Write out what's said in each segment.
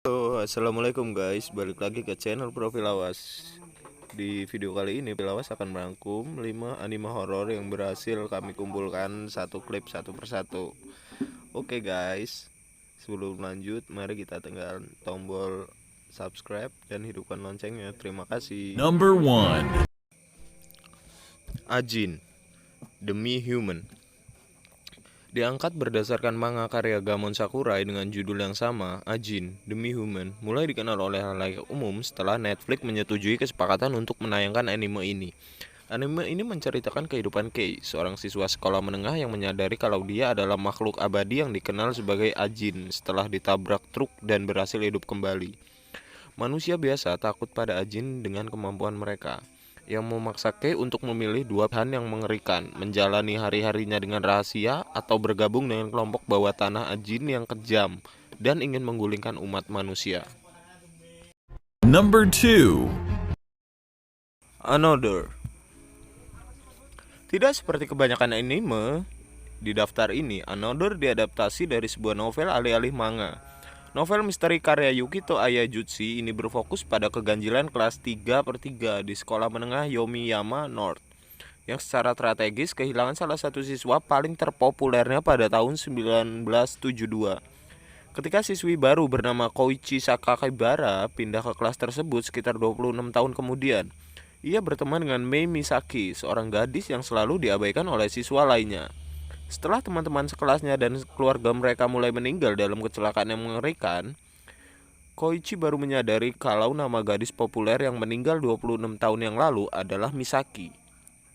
Halo, assalamualaikum guys, balik lagi ke channel Profil Awas. Di video kali ini Profil Awas akan merangkum 5 anime horor yang berhasil kami kumpulkan satu klip satu persatu. Oke guys, sebelum lanjut mari kita tekan tombol subscribe dan hidupkan loncengnya. Terima kasih. Number 1. Ajin, Demi Human. Diangkat berdasarkan manga karya Gamon Sakurai dengan judul yang sama, Ajin, Demi Human, mulai dikenal oleh halayak umum setelah Netflix menyetujui kesepakatan untuk menayangkan anime ini. Anime ini menceritakan kehidupan Kei, seorang siswa sekolah menengah yang menyadari kalau dia adalah makhluk abadi yang dikenal sebagai Ajin setelah ditabrak truk dan berhasil hidup kembali. Manusia biasa takut pada Ajin dengan kemampuan mereka, yang memaksa Kei untuk memilih dua pilihan yang mengerikan, menjalani hari-harinya dengan rahasia atau bergabung dengan kelompok bawah tanah Ajin yang kejam dan ingin menggulingkan umat manusia. Number 2. Another. Tidak seperti kebanyakan anime di daftar ini, Another diadaptasi dari sebuah novel alih-alih manga. Novel misteri karya Yukito Ayajutsi ini berfokus pada keganjilan kelas 3/3 di sekolah menengah Yomiyama North, yang secara strategis kehilangan salah satu siswa paling terpopulernya pada tahun 1972. Ketika siswi baru bernama Koichi Sakakibara pindah ke kelas tersebut sekitar 26 tahun kemudian, ia berteman dengan Mei Misaki, seorang gadis yang selalu diabaikan oleh siswa lainnya. Setelah teman-teman sekelasnya dan keluarga mereka mulai meninggal dalam kecelakaan yang mengerikan, Koichi baru menyadari kalau nama gadis populer yang meninggal 26 tahun yang lalu adalah Misaki.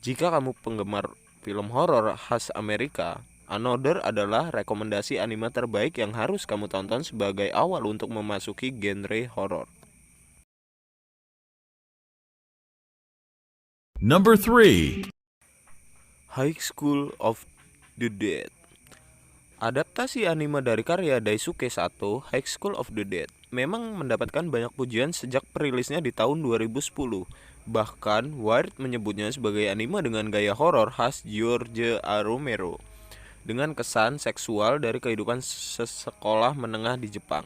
Jika kamu penggemar film horor khas Amerika, Another adalah rekomendasi anime terbaik yang harus kamu tonton sebagai awal untuk memasuki genre horor. Number 3. High School of the Dead. Adaptasi anime dari karya Daisuke Sato, High School of the Dead, memang mendapatkan banyak pujian sejak perilisnya di tahun 2010. Bahkan, Wired menyebutnya sebagai anime dengan gaya horor khas George A. Romero, dengan kesan seksual dari kehidupan sekolah menengah di Jepang.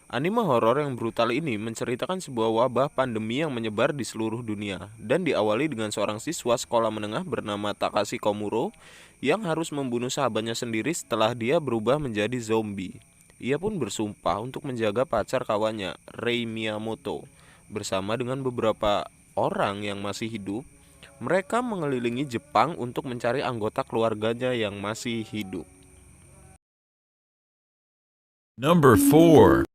Anime horor yang brutal ini menceritakan sebuah wabah pandemi yang menyebar di seluruh dunia dan diawali dengan seorang siswa sekolah menengah bernama Takashi Komuro yang harus membunuh sahabatnya sendiri setelah dia berubah menjadi zombie. Ia pun bersumpah untuk menjaga pacar kawannya, Rei Miyamoto, bersama dengan beberapa orang yang masih hidup. Mereka mengelilingi Jepang untuk mencari anggota keluarganya yang masih hidup. Number 4.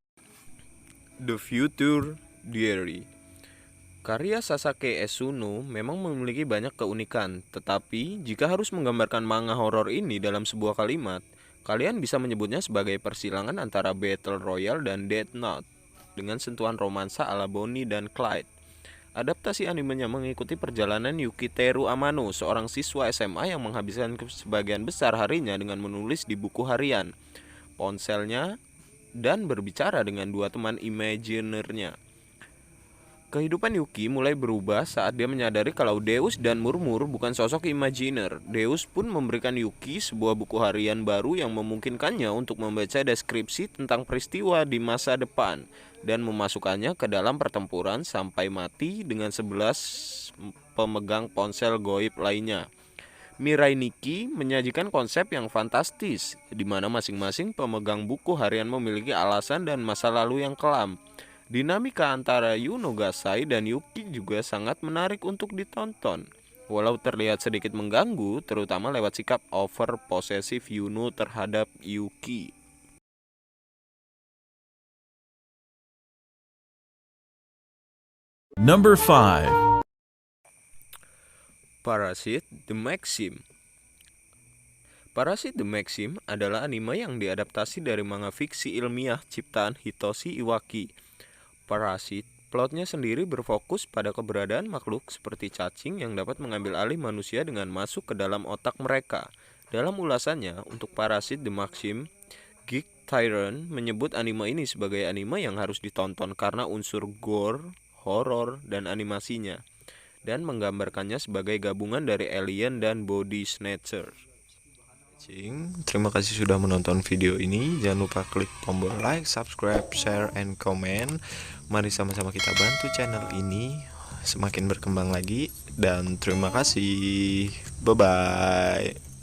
The Future Diary. Karya Sasaki Esuno memang memiliki banyak keunikan, tetapi jika harus menggambarkan manga horor ini dalam sebuah kalimat, kalian bisa menyebutnya sebagai persilangan antara Battle Royale dan Death Note dengan sentuhan romansa ala Bonnie dan Clyde. Adaptasi animenya mengikuti perjalanan Yukiteru Amano, seorang siswa SMA yang menghabiskan sebagian besar harinya dengan menulis di buku harian, ponselnya, dan berbicara dengan dua teman imaginernya. Kehidupan Yuki mulai berubah saat dia menyadari kalau Deus dan Murmur bukan sosok imajiner. Deus pun memberikan Yuki sebuah buku harian baru yang memungkinkannya untuk membaca deskripsi tentang peristiwa di masa depan dan memasukkannya ke dalam pertempuran sampai mati dengan 11 pemegang ponsel goib lainnya. Mirai Nikki menyajikan konsep yang fantastis, di mana masing-masing pemegang buku harian memiliki alasan dan masa lalu yang kelam. Dinamika antara Yuno Gasai dan Yuki juga sangat menarik untuk ditonton, walau terlihat sedikit mengganggu, terutama lewat sikap over posesif Yuno terhadap Yuki. Number 5. Parasit The Maxim. Parasit The Maxim adalah anime yang diadaptasi dari manga fiksi ilmiah ciptaan Hitoshi Iwaki. Parasit, plotnya sendiri berfokus pada keberadaan makhluk seperti cacing yang dapat mengambil alih manusia dengan masuk ke dalam otak mereka. Dalam ulasannya, untuk Parasit The Maxim, Geek Tyrant menyebut anime ini sebagai anime yang harus ditonton karena unsur gore, horor, dan animasinya, dan menggambarkannya sebagai gabungan dari alien dan body snatcher. watching. Terima kasih sudah menonton video ini. Jangan lupa klik tombol like, subscribe, share, and comment. Mari sama-sama kita bantu channel ini semakin berkembang lagi. Dan terima kasih. Bye-bye.